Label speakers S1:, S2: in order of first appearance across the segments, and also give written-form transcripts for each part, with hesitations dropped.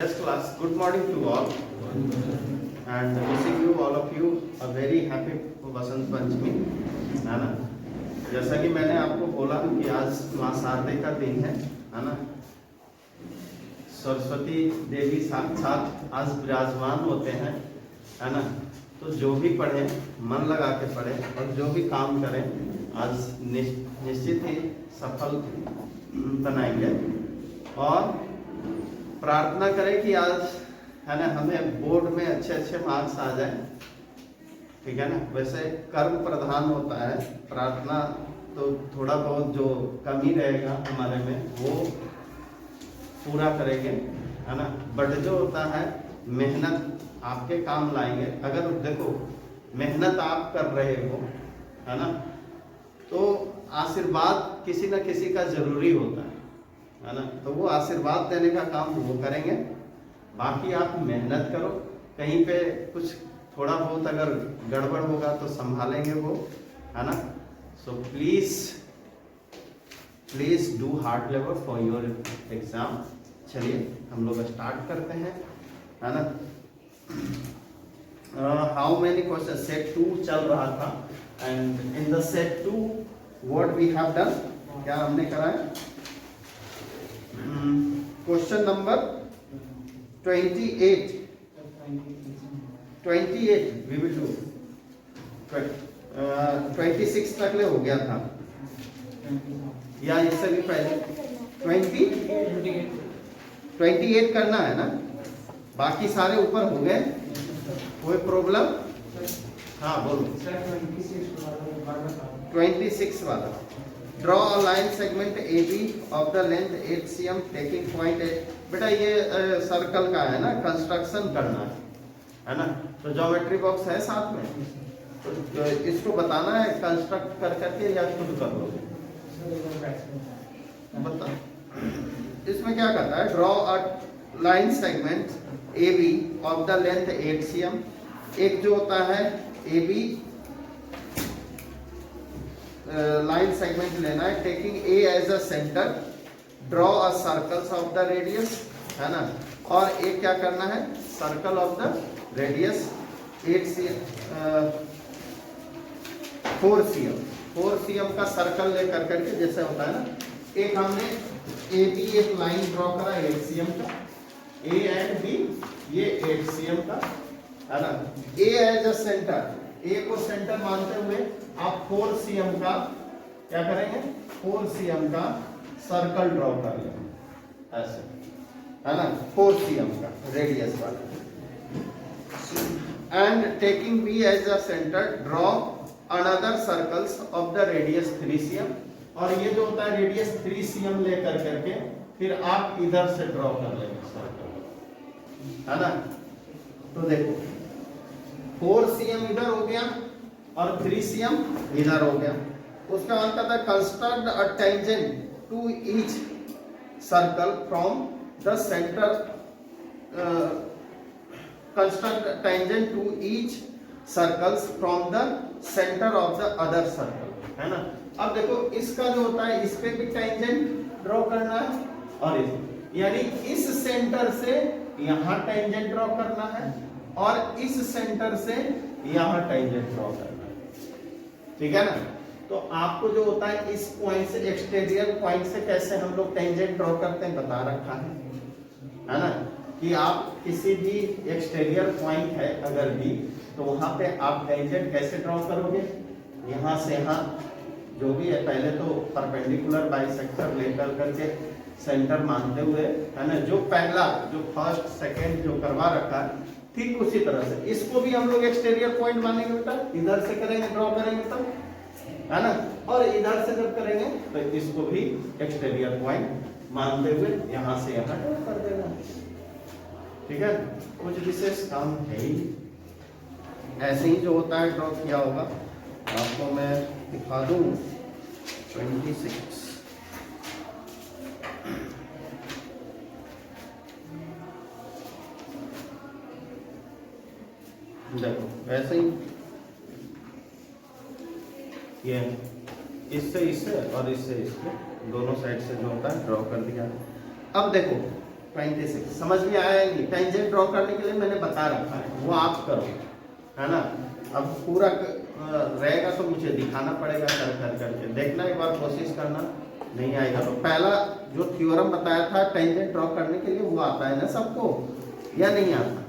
S1: Yes, class. Good morning to all, and wishing you all of you a very happy Basant Panchami, है ना। जैसा कि मैंने आपको बोला कि आज माँ शारदे का दिन है ना। सरस्वती देवी साक्षात आज विराजमान होते हैं, है ना। तो जो भी पढ़े मन लगा के पढ़े और जो भी काम करें आज निश्चित ही सफल बनाएंगे। और प्रार्थना करें कि आज, है ना, हमें बोर्ड में अच्छे मार्क्स आ जाए, ठीक है ना। वैसे कर्म प्रधान होता है, प्रार्थना तो थोड़ा बहुत जो कमी रहेगा हमारे में वो पूरा करेंगे, है ना। बट जो होता है मेहनत आपके काम लाएंगे। अगर देखो मेहनत आप कर रहे हो, है ना, तो आशीर्वाद किसी न किसी का जरूरी होता है ना। तो वो आशीर्वाद देने का काम वो करेंगे। बाकी आप मेहनत करो, कहीं पे कुछ थोड़ा बहुत अगर गड़बड़ होगा तो संभालेंगे वो, है ना। So please do hard labour for your exam. चलिए हम लोग स्टार्ट करते हैं, है ना। हाउ मेनी क्वेश्चन, सेट 2 चल रहा था and in the set 2 what we have done, क्या हमने करा है। Question number 28 we will do 26 तक ले हो गया था या इससे भी पहले 28 करना है ना। बाकी सारे ऊपर हो गए, कोई प्रॉब्लम। हाँ बोलो। 26 वाला, draw a line segment A B of the length 8 cm taking point. बेटा ये सर्कल का है ना, कंस्ट्रक्शन करना है ना। तो ज्योमेट्री बॉक्स है साथ में, तो इसको बताना है कंस्ट्रक्ट कर करके या खुद कर लोगे बता। इसमें क्या करता है, draw a line segment A B of the length 8 cm। एक जो होता है ए बी लाइन सेगमेंट लेना है, taking A as a centre, draw a circles of the radius, है ना। और एक क्या करना है, circle of the radius 4 cm का सर्कल लेकर करके, जैसे होता है ना। एक हमने ए बी एक लाइन ड्रॉ करा 8 cm का, ए एंड बी ये 8 cm का, है ना। ए एज अ सेंटर, ए को सेंटर मानते हुए आप 4 cm का क्या करेंगे, 4 cm का सर्कल ड्रॉ कर लेंगे ऐसे, है ना। 4 cm का रेडियस वाला। And taking B as a centre, draw another circles of the radius 3 cm। और ये जो होता है रेडियस 3 cm लेकर करके फिर आप इधर से ड्रॉ कर लेंगे सर्कल, है ना। तो देखो 4 cm इधर हो गया और 3 cm इधर हो गया। उसका मतलब कहता है construct a tangent to each circle from the centre, construct tangent to each circles from the centre of the other circle, है ना। अब देखो इसका जो होता है इस पे भी टेंजेंट ड्रॉ करना है और यानी इस सेंटर से यहां टेंजेंट ड्रॉ करना है और इस सेंटर से यहां टेंजेंट ड्रॉ करना है, ठीक है ना। तो आपको जो होता है इस पॉइंट से, एक्सटीरियर पॉइंट से कैसे हम लोग टेंजेंट ड्रॉ करते हैं बता रखा है ना। कि आप किसी भी एक्सटीरियर पॉइंट है अगर भी, तो वहां पे आप टेंजेंट कैसे ड्रॉ करोगे, यहां से यहां जो भी है, पहले तो परपेंडिकुलर बाइसेक्टर लेकर करके सेंटर मानते हुए, है ना। जो पहला जो फर्स्ट सेकंड जो करवा रखा है ठीक उसी तरह से इसको भी हम लोग एक्सटीरियर पॉइंट मानेंगे बेटा। इधर से करेंगे ड्रॉ करेंगे तब, है ना। और इधर से जब करेंगे तो इसको भी एक्सटीरियर पॉइंट मानते हुए यहां से यहां ड्रॉ कर देना, ठीक है। कुछ विशेष काम है ही, ऐसे ही जो होता है ड्रॉ किया होगा आपको मैं दिखा दूं। 26 देखो ऐसे ही ये इससे और इससे दोनों साइड से जो होता है ड्रॉ कर दिया। अब देखो 26 समझ में आया नहीं? टेंजेंट ड्रॉ करने के लिए मैंने बता रखा है, वो आप करो, है ना। अब पूरा रहेगा तो मुझे दिखाना पड़ेगा कर करके, देखना एक बार, कोशिश करना, नहीं आएगा तो पहला जो थ्योरम बताया था टेंजेंट ड्रॉ करने के लिए, वो आता है ना सबको या नहीं आता,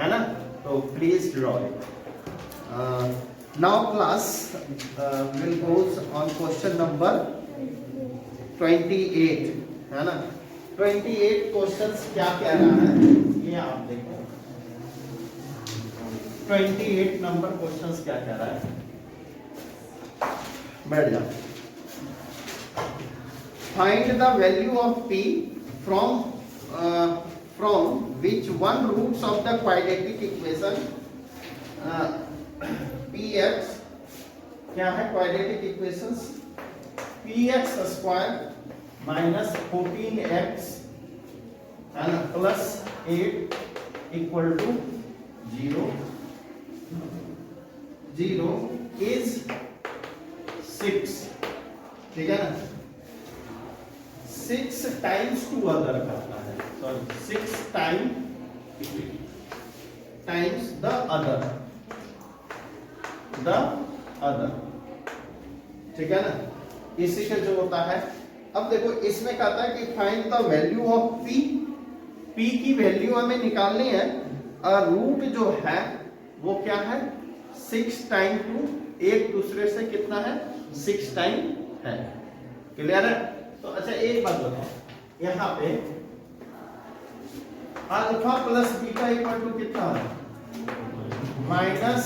S1: है ना। तो please draw it. Now class will goes on question number 28, है ना। 28 क्वेश्चंस क्या कह रहा है ये आप देखो। 28 नंबर क्वेश्चंस क्या कह रहा है, बैठ जाओ। Find the value of p from which one roots of the quadratic equation px, क्या है quadratic equations, px square minus 14x है ना प्लस 8 इक्वल टू 0 इज 6, ठीक है ना। 6 टाइम्स टू अदर करना है, सॉरी 6 टाइम्स द अदर, ठीक है ना। इसी का जो होता है, अब देखो इसमें कहता है कि find the value of p की वैल्यू हमें निकालनी है, और रूट जो है वो क्या है 6 टाइम टू, एक दूसरे से कितना है 6 टाइम है, क्लियर है। तो अच्छा एक बात बताओ, यहाँ पे alpha plus beta equal to कितना है, माइनस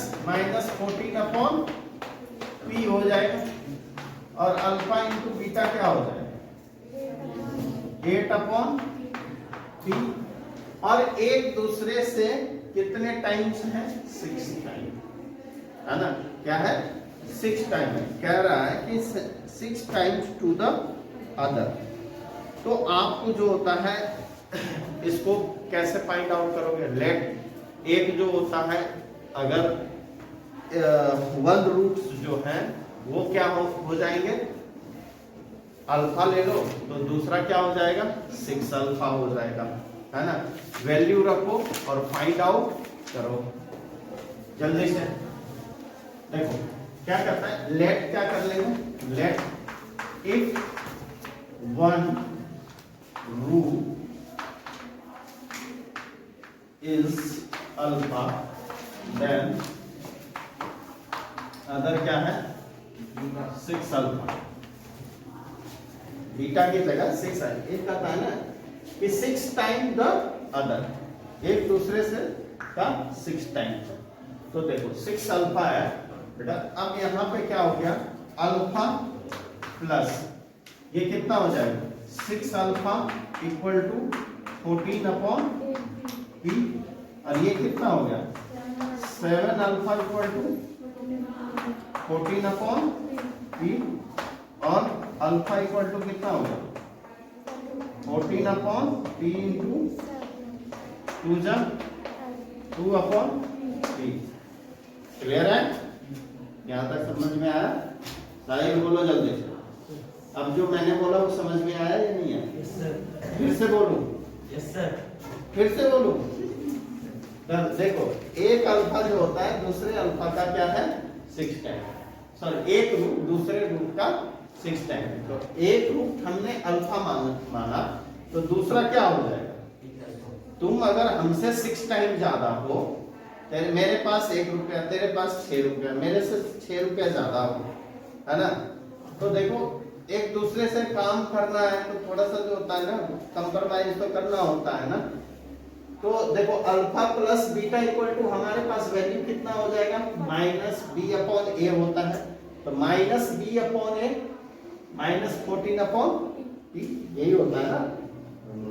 S1: 14 अपॉन पी हो जाएगा, और अल्फा इंटू बीटा क्या हो जाएगा 8 अपॉन पी, और एक दूसरे से कितने टाइम्स है 6 टाइम, है ना। क्या है 6 टाइम है, कह रहा है कि 6 टाइम्स टू द अदर। तो आपको जो होता है इसको कैसे फाइंड आउट करोगे, लेट एक जो होता है, अगर वन रूट्स जो है वो क्या हो जाएंगे, अल्फा ले लो तो दूसरा क्या हो जाएगा 6 अल्फा हो जाएगा, है ना। वैल्यू रखो और फाइंड आउट करो जल्दी से। देखो क्या करता है, लेट क्या कर लेंगे, let if one root is alpha, then other क्या है 6 अल्फा, बीटा की जगह 6 है, एक कहता है ना कि 6 टाइम द अदर, एक दूसरे से का 6 टाइम। तो देखो 6 अल्फा है बेटा, अब यहाँ पे क्या हो गया अल्फा प्लस ये कितना हो जाएगा 6 alpha equal to 14 upon P, और ये कितना हो गया 7 alpha equal to 14 upon P, और अल्फा इक्वल टू कितना हो गया 14 upon P into 2 upon P. Clear है, यहाँ तक समझ में आया? साहिल बोलो जल्दी से। अब जो मैंने बोला वो समझ में आया या नहीं आया? yes, sir. फिर से बोलूं? yes, sir. फिर से बोलूं? देखो एक अल्फा जो होता है दूसरे अल्फा का क्या है 6 टाइम, सॉरी एक रूट दूसरे रूट का 6 टाइम। तो एक रूट हमने अल्फा माना तो दूसरा क्या हो जाएगा, तुम अगर हमसे 6 टाइम ज्यादा हो, मेरे पास 1 रुपया, तेरे पास 6 रुपया, मेरे से 6 रुपया ज्यादा हो, है ना। तो देखो एक दूसरे से काम करना है तो थोड़ा सा जो होता है ना कंप्रोमाइज तो करना होता है ना। तो देखो alpha plus beta equal to हमारे पास वैल्यू कितना हो जाएगा माइनस बी अपॉन ए होता है, तो माइनस बी अपॉन ए माइनस 14 अपॉन पी, यही होता है ना।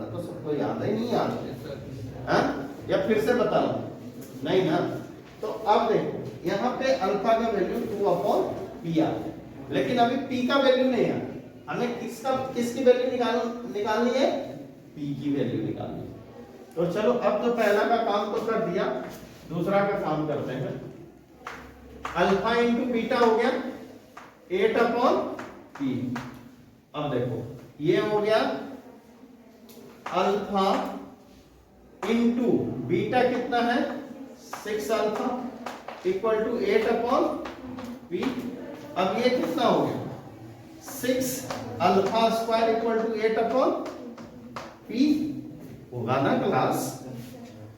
S1: तो सबको याद है नहीं याद है, या फिर से बताओ नहीं ना। तो अब देखो यहाँ पे अल्फा का वैल्यू 2 अपॉन पी आ है, लेकिन अभी p का वैल्यू नहीं है, हमें किसकी वैल्यू निकालनी है, p की वैल्यू निकालनी है। तो चलो अब तो पहला का काम तो कर दिया, दूसरा का काम करते हैं। अल्फा इंटू बीटा हो गया 8 अपॉन पी। अब देखो ये हो गया अल्फा इंटू बीटा कितना है 6 alpha equal to 8 upon P. अब ये कितना हो गया 6 alpha square equal to 8 upon P. होगा ना क्लास?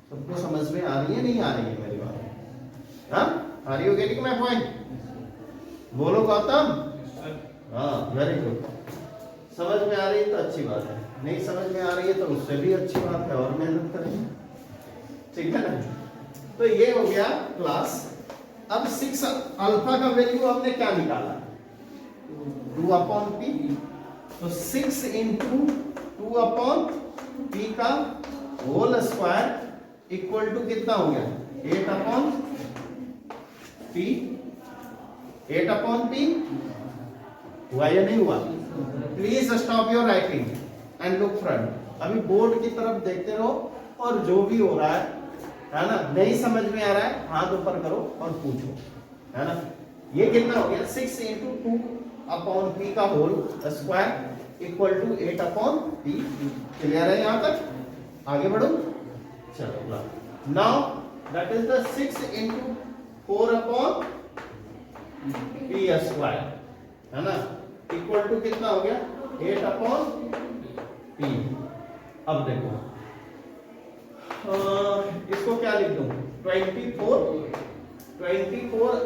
S1: सबको समझ में आ रही है नहीं आ रही है मेरी बात? हाँ आ रही हो गेटिंग माय पॉइंट? बोलो गौतम। हाँ वेरी गुड। समझ में आ रही है तो अच्छी बात है, नहीं समझ में आ रही है तो उससे भी अच्छी बात है, और मेहनत करेंगे, ठीक है ना। तो ये हो गया क्लास। अब 6 अल्फा का वैल्यू हमने क्या निकाला 2 अपॉन पी। तो 6 इंटू 2 अपॉन पी का होल स्क्वायर इक्वल टू कितना हो गया 8 अपॉन पी। 8 अपॉन पी हुआ या नहीं हुआ? Please stop your writing and look front. अभी बोर्ड की तरफ देखते रहो और जो भी हो रहा है ना, नहीं समझ में आ रहा है हाथ ऊपर करो और पूछो, है ना। ये कितना हो गया 6 इंटू 2 अपॉन पी का whole square equal to 8 upon P. Clear है यहाँ तक? आगे बढ़ो चलो। Now that is the 6 into 4 upon P square, है ना, इक्वल टू कितना हो गया 8 अपॉन पी। अब देखो इसको क्या लिख दूं 24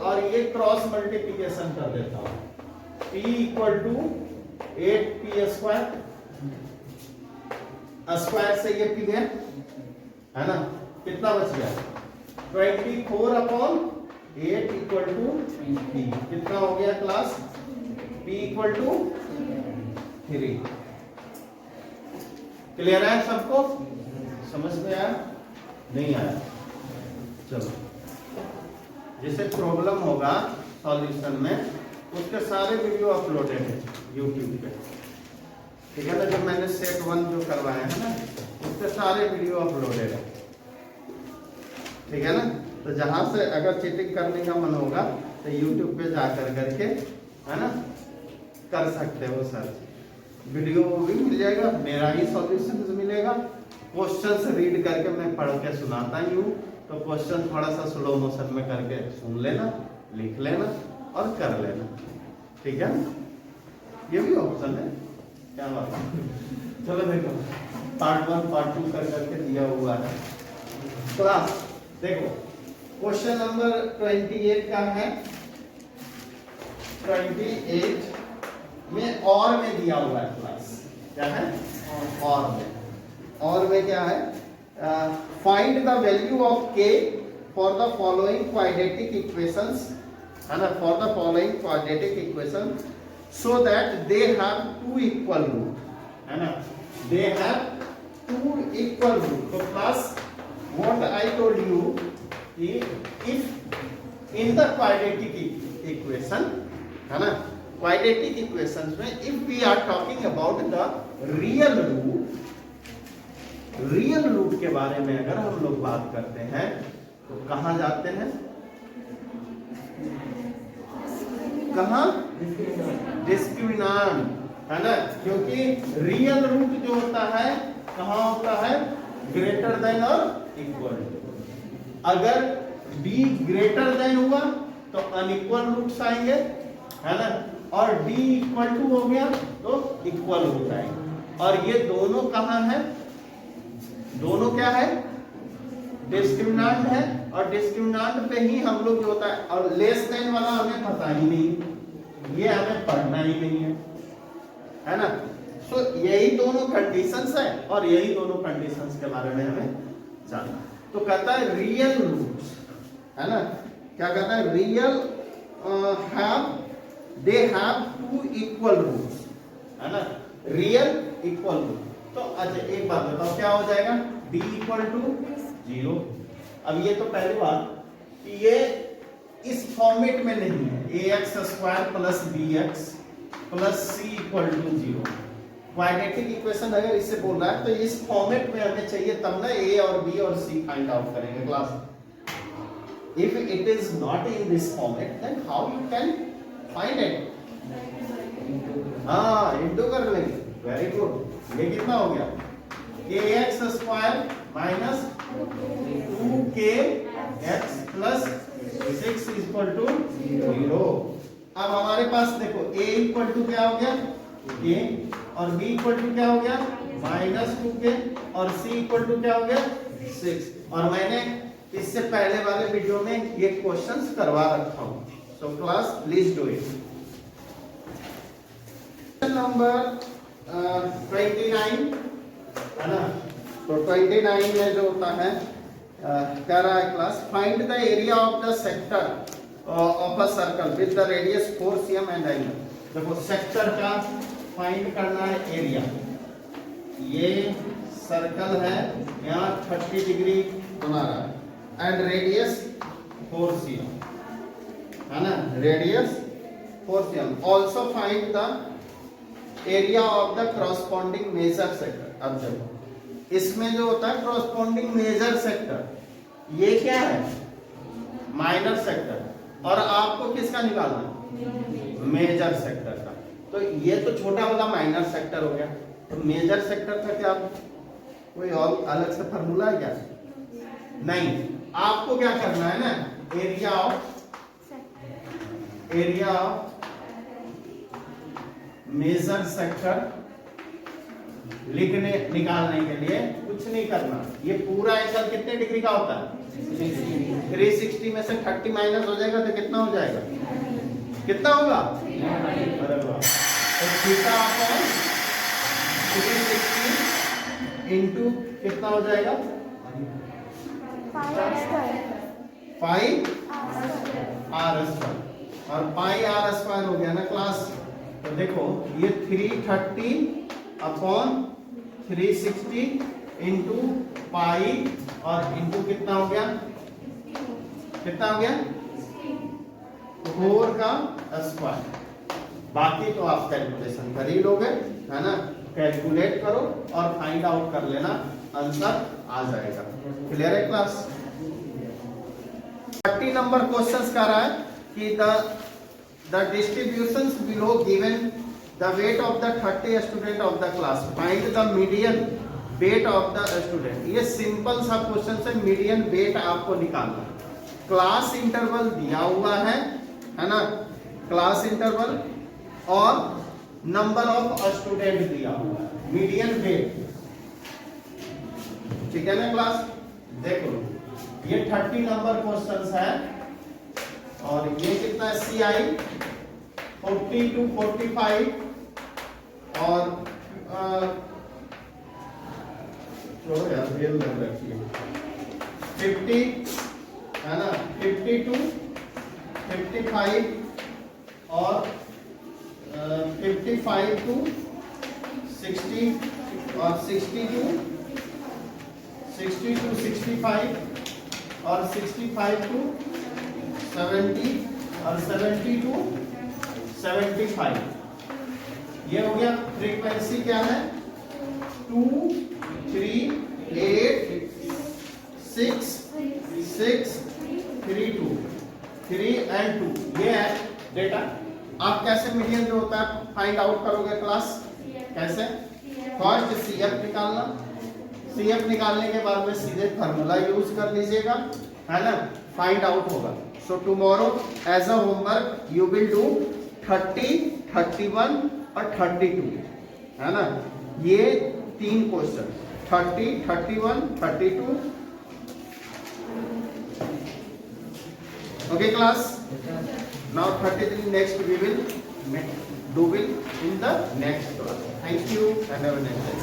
S1: और ये क्रॉस मल्टीप्लिकेशन कर देता हूं p equal to 8p square. Square से ये p गया, है ना, कितना बच गया 24 अपॉन 8 इक्वल टू p। कितना हो गया क्लास p इक्वल टू 3। क्लियर है सबको? समझ में आया नहीं आया? चलो, जैसे प्रॉब्लम होगा सॉल्यूशन में उसके सारे वीडियो अपलोडेड है यूट्यूब पे, ठीक है ना। जो मैंने सेट 1 जो करवाए हैं ना उसके सारे वीडियो अपलोडेड है, ठीक है ना। तो जहां से अगर चीटिंग करने का मन होगा तो यूट्यूब पे जाकर करके, है ना, कर सकते हो सर्च, वीडियो भी मिल जाएगा, मेरा ही सॉल्यूशन मिलेगा। क्वेश्चंस रीड करके मैं पढ़ के सुनाता ही हूँ, तो क्वेश्चन थोड़ा सा स्लो मोशन में करके सुन लेना, लिख लेना और कर लेना, ठीक है। ये भी ऑप्शन है, क्या बात है। चलो देखो पार्ट 1 पार्ट 2 कर करके दिया हुआ है क्लास। देखो क्वेश्चन नंबर 28 का है, 28 में और में दिया हुआ है क्लास, क्या है और में क्या है find the value of k for the following quadratic equations, है ना, for the following quadratic equation so that they have 2 equal root, है ना, दे हैव 2 इक्वल रूट। तो class what I told you कि if in the quadratic equation, है ना, quadratic equations में if we are talking about the real root के बारे में अगर हम लोग बात करते हैं तो कहां जाते हैं, कहां डिस्क्रिमिनांट, है ना, क्योंकि रियल रूट जो होता है कहां होता है ग्रेटर देन और इक्वल टू। अगर b ग्रेटर देन हुआ तो अनइक्वल रूट्स आएंगे, है ना, और d इक्वल टू हो गया तो इक्वल रूट आएंगे। और ये दोनों कहां है, दोनों क्या है डिस्क्रिमिनांट है, और डिस्क्रिमिनांट पे ही हम लोग जो होता है, और लेस देन वाला हमें पता ही नहीं, ये हमें पढ़ना ही नहीं है ना। सो यही दोनों कंडीशंस है और यही दोनों कंडीशंस के बारे में हमें जानना। तो कहता है रियल रूट्स, है ना, क्या कहता है real they have 2 equal roots, है ना, रियल इक्वल रूट। तो अच्छा एक बात बताओ क्या हो जाएगा d इक्वल टू 0। अब ये तो पहली बात कि ये इस फॉर्मेट में नहीं है ax square plus bx plus c equal to 0। Quadratic equation अगर इससे बोल रहा है तो इस फॉर्मेट में हमें चाहिए, तब ना a और b और c फाइंड आउट करेंगे class. If it is not in this format, then how you can find it? हाँ इंटू कर लेंगे, वेरी गुड। ये कितना हो गया kx square minus 2kx plus 6 equal to 0। अब हमारे पास देखो a इक्वल टू क्या हो गया a, और b इक्वल टू क्या हो गया माइनस 2k, और c इक्वल टू क्या हो गया 6। और मैंने इससे पहले वाले वीडियो में ये क्वेश्चंस करवा रखा हूं, so class please do it. Number 29 है ना, तो 29 में जो होता है कह रहा है class find the area of the sector of a circle with the radius 4 cm and angle. देखो सेक्टर का फाइंड करना है एरिया, ये सर्कल है यहाँ 30 डिग्री बना रहा है एंड रेडियस 4 cm है ना, radius 4 cm। Also find the area of the corresponding major sector. अब देखो इसमें जो होता है क्रॉसपॉन्डिंग मेजर सेक्टर, ये क्या है माइनर सेक्टर, और आपको किसका निकालना है मेजर सेक्टर का। तो ये तो छोटा वाला माइनर सेक्टर हो गया, तो मेजर सेक्टर का क्या कोई और अलग से फार्मूला है क्या? नहीं, आपको क्या करना है ना, एरिया ऑफ मेजर सेक्टर निकालने के लिए कुछ नहीं करना। ये पूरा एंगल कितने डिग्री का होता है 360 में से 30 माइनस हो जाएगा तो कितना हो जाएगा, कितना होगा? अरे वाह, तो थीटा अपॉन 360 इंटू कितना हो जाएगा पाई आर स्क्वायर, और पाई आर स्क्वायर हो गया ना क्लास। तो देखो ये 330 अपॉन 360 इंटू पाई और इंटू कितना हो गया, कितना हो गया 4 का स्क्वायर। बाकी तो आप कैलकुलेशन कर ही लोगे है ना, कैलकुलेट करो और फाइंड आउट कर लेना, आंसर आ जाएगा। क्लियर है क्लास? 30 नंबर क्वेश्चंस कर रहा है कि the distributions below given the weight of the 30 student of the class, find the median weight of the student। ये सिंपल सा क्वेश्चन है, मीडियन वेट आपको निकालना है। क्लास इंटरवल दिया हुआ है ना, क्लास इंटरवल और नंबर ऑफ स्टूडेंट दिया हुआ है, मीडियन वेट, ठीक है ना क्लास। देखो ये 30 नंबर क्वेश्चन है, और ये कितना है CI 40 to 45 और छोड़ो यार बेल लग रखी है 50 है ना, 50 to 55 और 55 to 60 और 60 to 65 और 65 to 70 और 70 to 75। ये हो गया। फ्रीक्वेंसी क्या है 2 3 8 6 6 3 2 3 and 2, ये है डेटा। आप कैसे मीडियन जो होता है फाइंड आउट करोगे क्लास? कैसे? फर्स्ट CF निकालना, CF निकालने के बाद में सीधे फार्मूला यूज कर लीजिएगा, है ना, फाइंड आउट होगा। So tomorrow as a homework you will do 30, 31 और 32, है ना, ये 3 question 30, 31, 32। Okay class, now 33 next we will do in the next class. Thank you and have a nice day.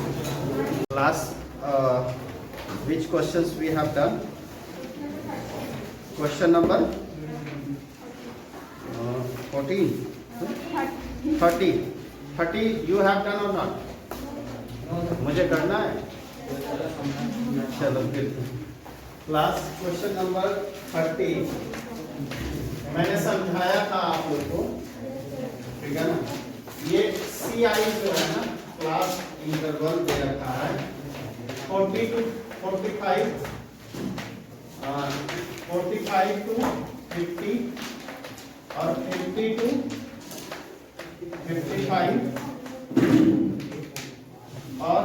S1: Class, which questions we have done? Question number 14, 30 you have done or not? मुझे करना है, चलो फिर class question number 30 मैंने समझाया था आप लोग को, ठीक है ना। ये CI जो है ना क्लास इंटरवल दे रखा है 40 to 45, 45 to 50 और 50 to 55 और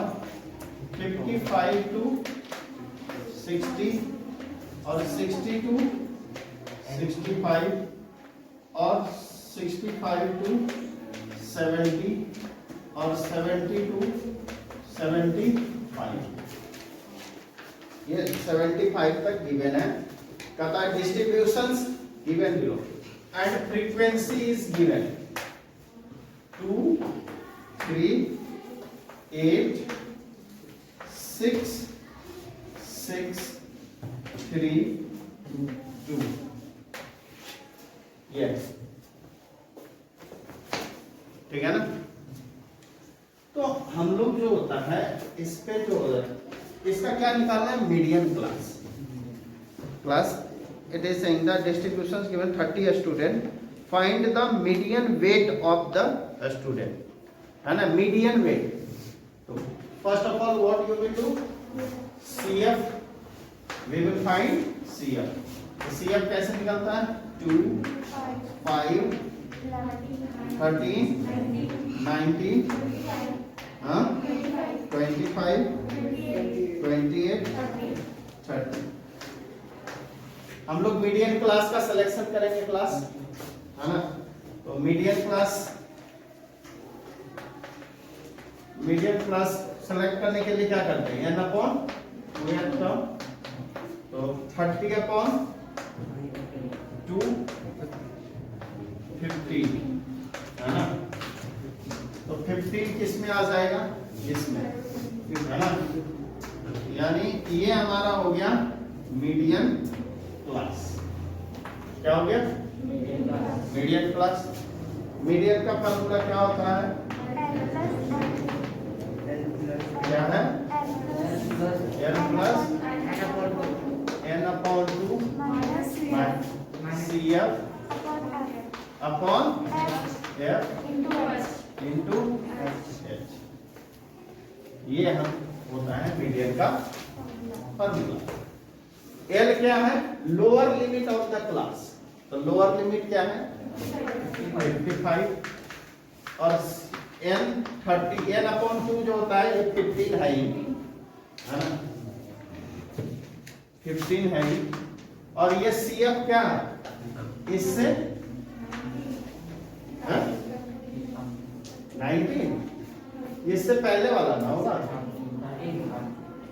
S1: 55 to 60 और 60 to 65 और 65 to 70 और 70 to 75, ये 75 तक गिवन है। कहता है distributions given below and frequency is given 2, 3, 8, 6, 6, 3, 2, yes, ठीक है ना। तो हम लोग जो होता है इस पे जो इसका क्या निकालना है, median class it is saying the distributions given 30 student, find the median weight of the student, है ना, मीडियन वेट। तो first of all what you will do, CF we will find CF। CF कैसे निकलता है, 2, 5, 13, 19, 25, 28, 30। हम लोग median class का selection करेंगे क्लास, है ना। तो मीडियन क्लास सेलेक्ट करने के लिए क्या करते हैं, n अपॉन 2n, तो 30 अपॉन 2, 15, है ना। तो 15 किस में आ जाएगा, इसमें, है ना। यानी ये हमारा हो गया मीडियन क्लास। क्या हो गया, मीडियन क्लास। मीडियन का फॉर्मूला क्या होता है, क्या है, n plus n upon 2 CF upon F into H, ये हम होता है मीडियन का फॉर्मूला। L क्या है, lower limit of the class, तो लोअर लिमिट क्या है 55 और n 30, n अपॉन 2 जो होता है ये 15 है ना, 15 है। और ये CF क्या है, इससे 19, इससे पहले वाला ना होगा,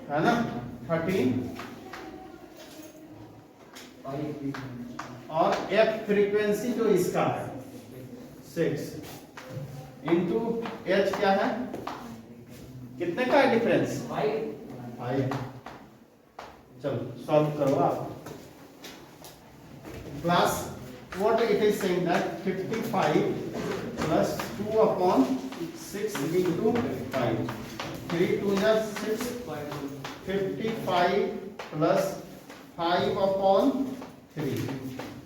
S1: है ना, 13, और F फ्रीक्वेंसी जो इसका है 6 इंटू H क्या है, कितने का है डिफरेंस, 5। चलो सॉल्व करो आप। Class what it is saying that 55 plus 2 upon 6 into 5, 3 2 is 6, 55 plus 5 upon 3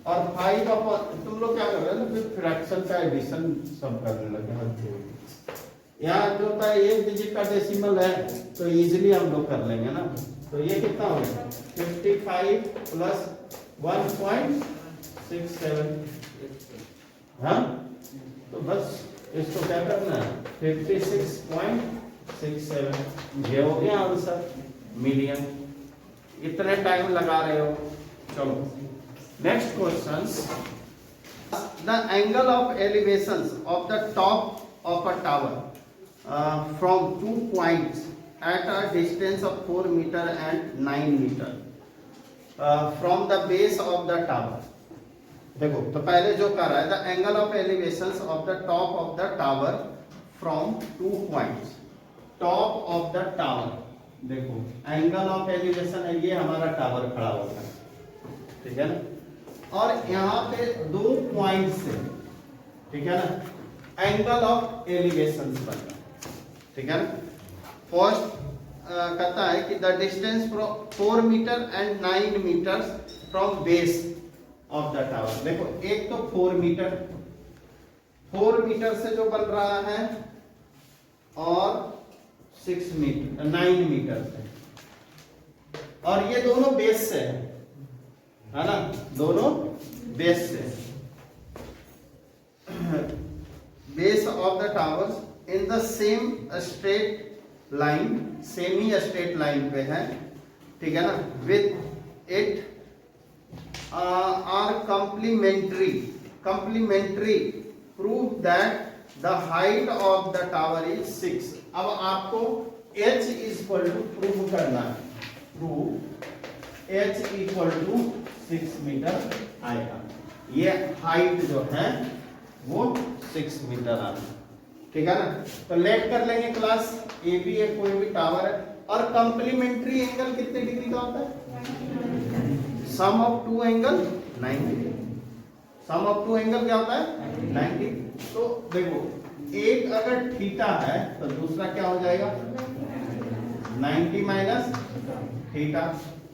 S1: और 5 अपॉन, तुम लोग क्या कर रहे हो, फिर फ्रैक्शन का एडिशन सब करने लगे। यहाँ जो होता है एक डिजिट का डेसिमल है तो इजीली हम लोग कर लेंगे ना। तो ये कितना हो गया, 55 प्लस 1.67, हाँ, तो बस इसको क्या करना है 56.67, ये हो गया आंसर मीडियन। इतने टाइम लगा रहे हो, चलो next questions. The angle of elevations of the top of a tower from 2 points at a distance of 4 meter and 9 meter from the base of the tower। देखो तो पहले जो कर रहा है, the angle of elevations of the top of the tower from 2 points, top of the tower, देखो angle of elevation है, ये हमारा टावर खड़ा होता है, ठीक है ना। और यहाँ पे 2 पॉइंट से, ठीक है ना, एंगल ऑफ एलिवेशन बनता है, ठीक है ना। फर्स्ट कहता है कि the distance from 4 metre and 9 metres from base of the tower. देखो एक तो 4 मीटर से जो बन रहा है और 6 मीटर 9 मीटर से, और ये दोनों बेस से है ना, दोनों बेस से, base of the towers in the same straight line semi straight line पे है, ठीक है ना, with it are complementary prove that the height of the tower is 6। अब आपको h इक्वल टू प्रूव करना है, prove h equal to 6 metre आएगा। ये हाइट जो है वो 6 मीटर आना, ठीक है ना। तो लेट कर लेंगे क्लास, ए बी है, कोई भी टावर है, और कंप्लीमेंट्री एंगल कितने डिग्री का होता है? Sum of two angle 90। Sum of two angle क्या होता है? 90। तो देखो एक अगर थीटा है तो दूसरा क्या हो जाएगा? 90 माइनस थीटा।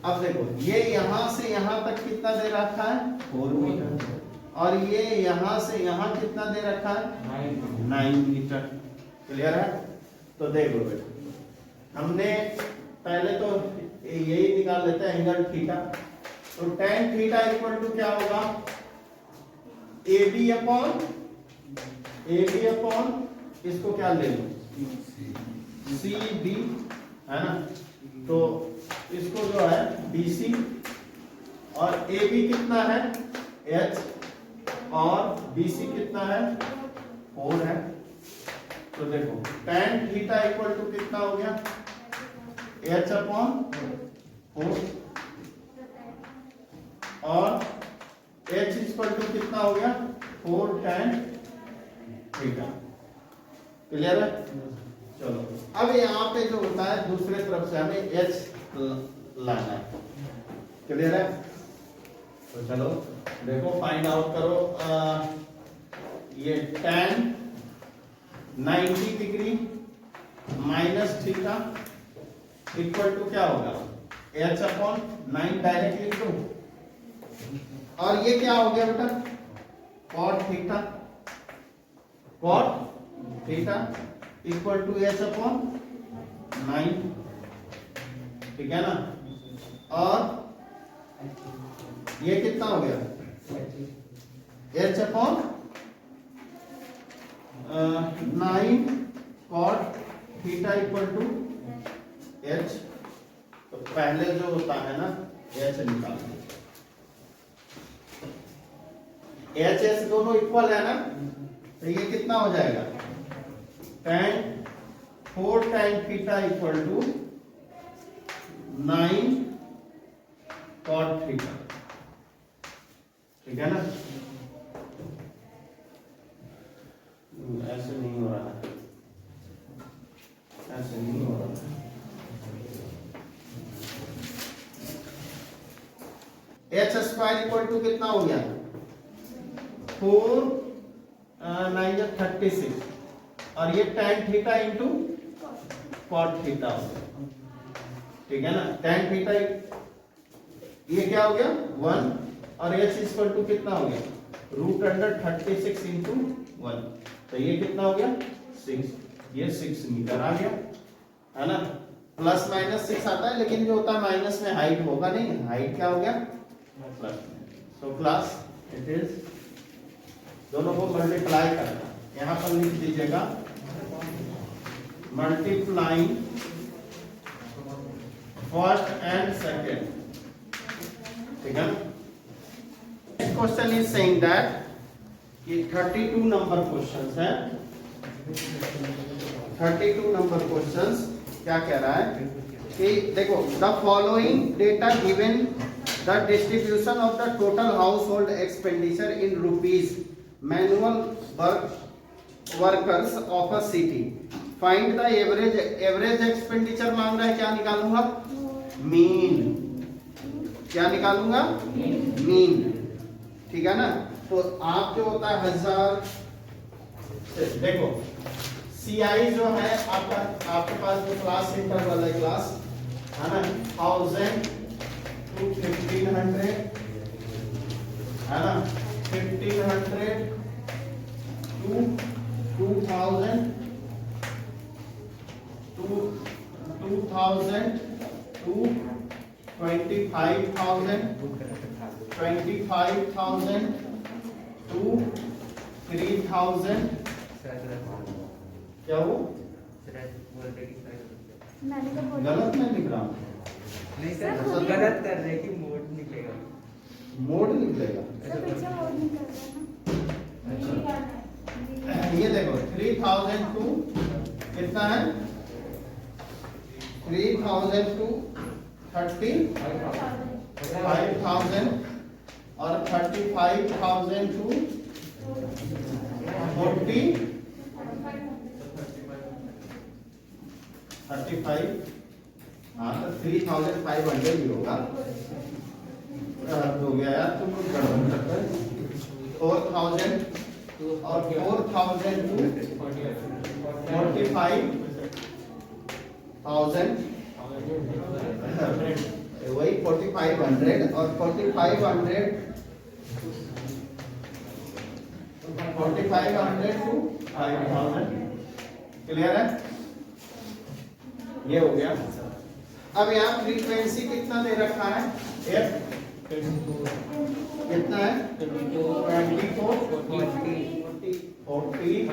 S1: अब देखो ये यहां से यहां तक कितना दे रखा है? 4 मीटर, और ये यहां से यहां कितना दे रखा है? 9 मीटर। क्लियर है? तो देखो बेटा, हमने पहले तो यही निकाल लेते हैं एंगल थीटा। तो tan थीटा इक्वल टू क्या होगा? ए बी अपॉन इसको क्या ले लो? सी डी, है ना। तो इसको जो है BC, और AB कितना है? H, और BC कितना है? 4 है। तो देखो tan थीटा इक्वल टू कितना हो गया? H अपॉन 4, और H इक्वल टू कितना हो गया? 4 tan थीटा। क्लियर है? चलो अब यहाँ पे जो होता है दूसरे तरफ से हमें H लाना है। क्लियर है? तो चलो देखो फाइंड आउट करो। ये tan 90 degree minus theta equal to क्या होगा? H अपॉन 9 डायरेक्ट लिख दो, और ये क्या हो गया बेटा? cot theta equal to H upon 9, ठीक है ना। और ये कितना हो गया? H upon 9 cot theta equal to H। तो पहले जो होता है ना H निकालना, H S दोनों इक्वल है ना, तो ये कितना हो जाएगा? tan 4 tan theta equal to 9 cot theta, ठीक है ना। ऐसे नहीं हो रहा है, ऐसे नहीं हो रहा है। H स्क्वायर इक्वल टू कितना हो गया? 4 9 36, और ये tan theta into cot theta हो गया, ठीक है ना। tan थीटा ये क्या हो गया? 1, और H इक्वल टू कितना हो गया? √36 इंटू 1, तो ये कितना हो गया? 6। ये 6 मीटर आ गया, है ना। प्लस माइनस 6 आता है, लेकिन जो होता है माइनस में हाइट होगा नहीं, हाइट क्या हो गया? Plus. So class it is, दोनों को मल्टीप्लाई करना, यहां पर लिख दीजिएगा मल्टीप्लाइंग फर्स्ट एंड सेकेंड, ठीक है। Next question is saying that ये 32 नंबर क्वेश्चंस है। 32 नंबर क्वेश्चंस क्या कह रहा है कि देखो, the following data given the distribution of the total house hold expenditure in rupees manual workers of a city, find the average expenditure मांग रहा है। क्या निकालूंगा? मीन। क्या निकालूंगा? मीन, ठीक है ना। तो आप जो होता है 1000, देखो CI जो है आपका, आपके पास जो क्लास सेंटर वाला क्लास है ना, 1000 to 1500, है ना, 1500 to 2000 to 25,000 to 3000। क्या वो?
S2: मैंने तो बोला
S1: गलत मैं लिख रहा हूँ,
S3: नहीं सर, गलत कर रहे हैं कि मोड निकलेगा।
S1: मोड निकलेगा।
S2: सर पीछे मोड नहीं कर रहा है ना।
S1: ये देखो 3000 टू कितना है, 3000 टू 35,000 और 35,000 टू 35, हाँ तो 3,500 ही होगा। हो गया यार, तुम लोग गड़बड़ करते हैं। 4,000 और 4,000 टू 45,000, वही 4,500 और 4,500 टू 5,000। क्लियर है, ये हो गया। अब यहाँ फ्रीक्वेंसी कितना दे रखा है, F कितना है, 24, 40,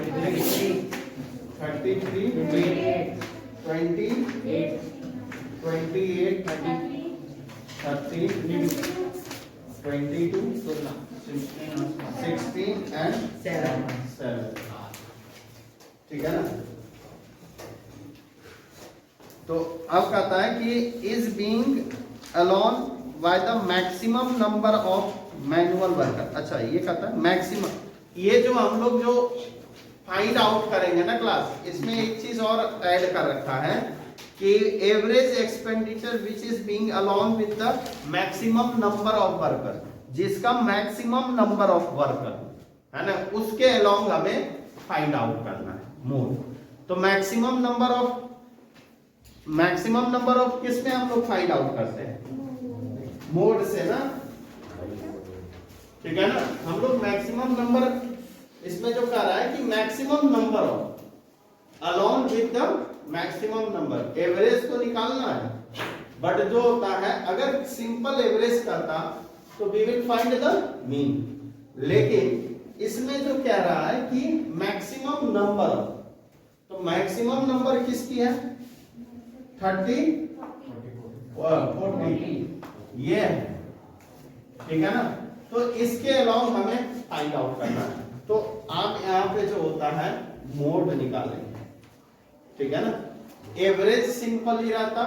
S1: 33, 20, 28, 30, 22, 16 and 7। ठीक है ना। तो अब कहता है कि is being alone by the maximum number of manual worker. अच्छा ये कहता है मैक्सिमम, ये जो हम लोग जो फाइंड आउट करेंगे ना क्लास, इसमें एक चीज और ऐड कर रखा है कि average expenditure which is being alone with the maximum number of worker, जिसका मैक्सिमम नंबर ऑफ वर्कर है ना, उसके अलोंग हमें फाइंड आउट करना है मोड। तो मैक्सिमम नंबर ऑफ किस में हम लोग फाइंड आउट करते हैं, मोड से ना। ठीक है ना, हम लोग मैक्सिमम नंबर इसमें जो कह रहा है कि maximum number of alone with the maximum number, average तो निकालना है, बट जो होता है अगर सिंपल एवरेज करता तो we will find the mean, लेकिन इसमें जो कह रहा है कि मैक्सिमम नंबर, तो मैक्सिमम नंबर किसकी है, 30, 40, ये है। ठीक है ना, तो इसके अलावा हमें फाइंड आउट करना है। तो आप यहाँ पे जो होता है मोड निकालेंगे। ठीक है ना, एवरेज सिंपल ही रहता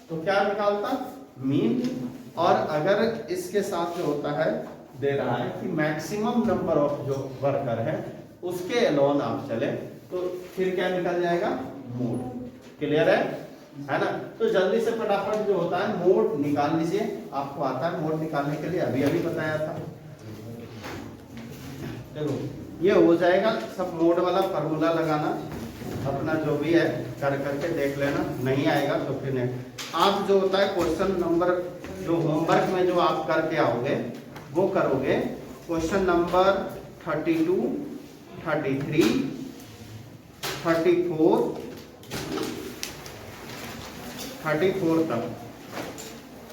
S1: तो क्या निकालता, मीन, और अगर इसके साथ जो होता है दे रहा है कि मैक्सिमम नंबर ऑफ जो वर्कर है उसके अलोन आप चले तो फिर क्या निकल जाएगा, मोड। क्लियर है ना। तो जल्दी से फटाफट जो होता है मोड निकाल लीजिए, आपको आता है मोड निकालने के लिए, अभी अभी बताया था। देखो ये हो जाएगा सब, मोड वाला फार्मूला लगाना अपना जो भी है कर करके देख लेना, नहीं आएगा तो फिर नहीं। आप जो होता है क्वेश्चन नंबर जो होमवर्क में जो आप करके आओगे वो करोगे, क्वेश्चन नंबर 32, 33, 34 तक,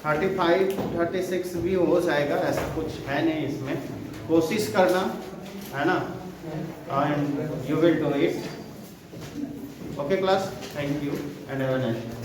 S1: 35, 36 भी हो जाएगा, ऐसा कुछ है नहीं इसमें, कोशिश करना है ना, and you will do it. Okay class, thank you and have a nice day.